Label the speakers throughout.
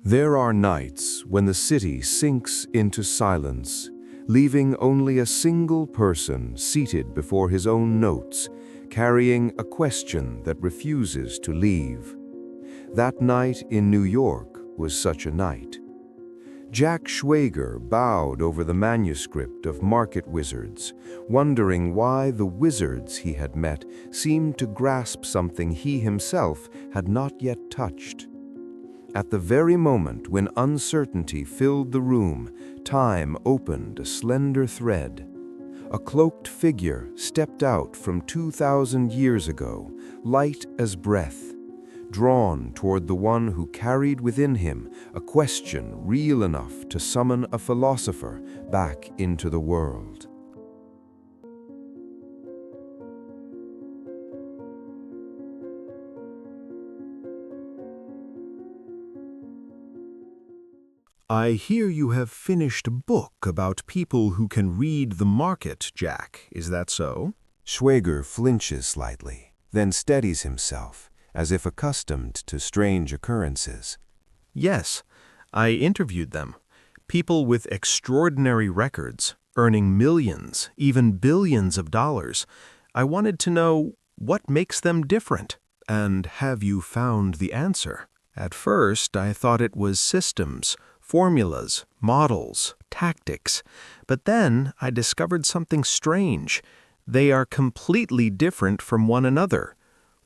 Speaker 1: There are nights when the city sinks into silence, leaving only a single person seated before his own notes, carrying a question that refuses to leave. That night in New York was such a night. Jack Schwager bowed over the manuscript of Market Wizards, wondering why the wizards he had met seemed to grasp something he himself had not yet touched. At the very moment when uncertainty filled the room, time opened a slender thread. A cloaked figure stepped out from 2,000 years ago, light as breath, drawn toward the one who carried within him a question real enough to summon a philosopher back into the world.
Speaker 2: I hear you have finished a book about people who can read the market, Jack. Is that so?
Speaker 1: Schwager flinches slightly, then steadies himself, as if accustomed to strange occurrences.
Speaker 2: Yes, I interviewed them. People with extraordinary records, earning millions, even billions of dollars. I wanted to know what makes them different. And have you found the answer? At first, I thought it was systems, formulas, models, tactics. But then I discovered something strange. They are completely different from one another.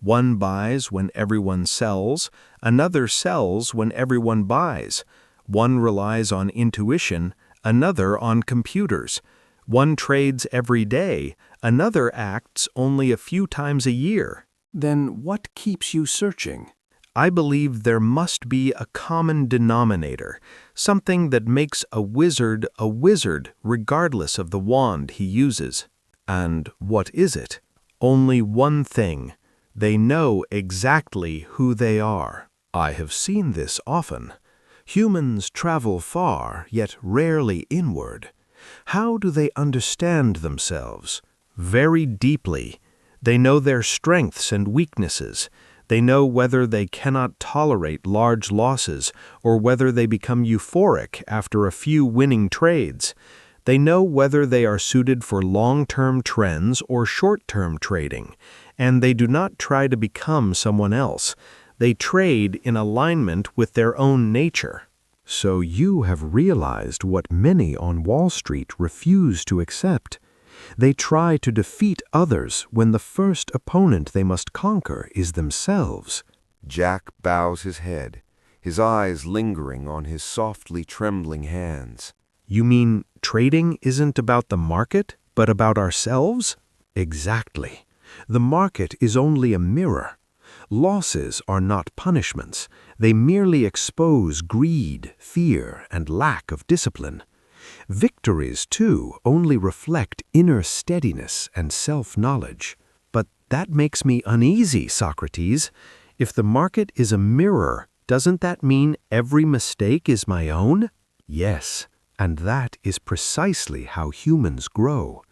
Speaker 2: One buys when everyone sells, another sells when everyone buys. One relies on intuition, another on computers. One trades every day, another acts only a few times a year.
Speaker 1: Then what keeps you searching?
Speaker 2: I believe there must be a common denominator, something that makes a wizard regardless of the wand he uses. And what is it? Only one thing. They know exactly who they are. I have seen this often. Humans travel far, yet rarely inward. How do they understand themselves? Very deeply. They know their strengths and weaknesses. They know whether they cannot tolerate large losses or whether they become euphoric after a few winning trades. They know whether they are suited for long-term trends or short-term trading, and they do not try to become someone else. They trade in alignment with their own nature.
Speaker 1: So you have realized what many on Wall Street refuse to accept. They try to defeat others when the first opponent they must conquer is themselves. Jack bows his head, his eyes lingering on his softly trembling hands.
Speaker 2: You mean trading isn't about the market, but about ourselves?
Speaker 1: Exactly. The market is only a mirror. Losses are not punishments. They merely expose greed, fear, and lack of discipline. Victories, too, only reflect inner steadiness and self-knowledge. But that makes me uneasy, Socrates. If the market is a mirror, doesn't that mean every mistake is my own? Yes, and that is precisely how humans grow.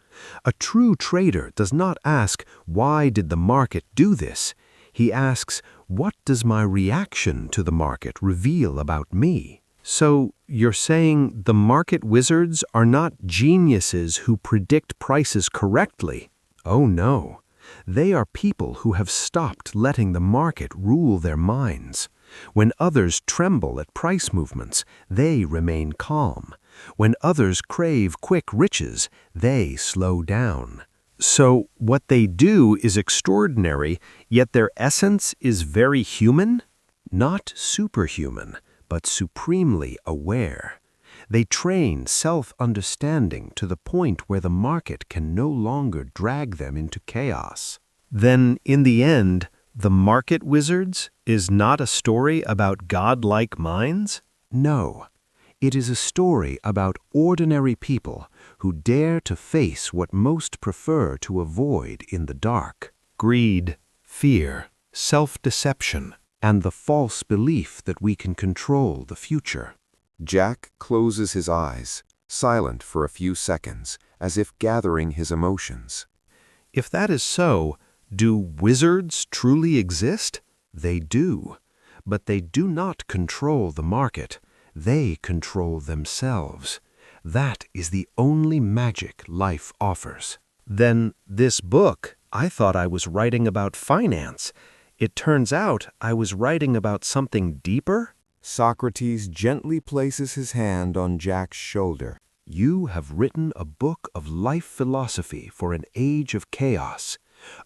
Speaker 1: A true trader does not ask, why did the market do this? He asks, what does my reaction to the market reveal about me? So, you're saying the market wizards are not geniuses who predict prices correctly? Oh no. They are people who have stopped letting the market rule their minds. When others tremble at price movements, they remain calm. When others crave quick riches, they slow down. So, what they do is extraordinary, yet their essence is very human? Not superhuman, but supremely aware. They train self-understanding to the point where the market can no longer drag them into chaos.
Speaker 2: Then, in the end, the Market Wizards is not a story about godlike minds?
Speaker 1: No. It is a story about ordinary people who dare to face what most prefer to avoid in the dark.
Speaker 2: Greed, fear, self-deception,
Speaker 1: and the false belief that we can control the future. Jack closes his eyes, silent for a few seconds, as if gathering his emotions.
Speaker 2: If that is so, do wizards truly exist?
Speaker 1: They do. But they do not control the market. They control themselves. That is the only magic life offers.
Speaker 2: Then this book, I thought I was writing about finance. It turns out I was writing about something deeper?
Speaker 3: Socrates gently places his hand on Jack's shoulder.
Speaker 1: You have written a book of life philosophy for an age of chaos,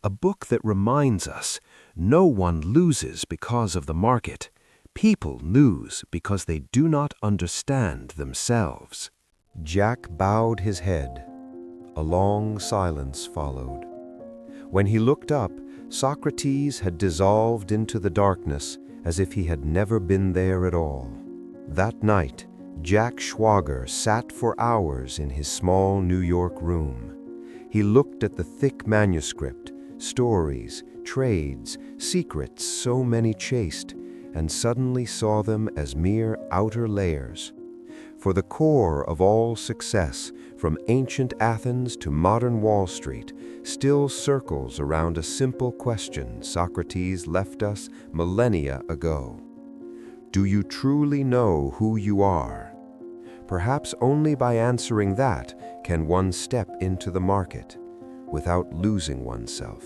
Speaker 1: a book that reminds us no one loses because of the market. People lose because they do not understand themselves.
Speaker 3: Jack bowed his head. A long silence followed. When he looked up, Socrates had dissolved into the darkness as if he had never been there at all. That night, Jack Schwager sat for hours in his small New York room. He looked at the thick manuscript, stories, trades, secrets so many chased, and suddenly saw them as mere outer layers. For the core of all success, from ancient Athens to modern Wall Street, still circles around a simple question Socrates left us millennia ago. Do you truly know who you are? Perhaps only by answering that can one step into the market without losing oneself.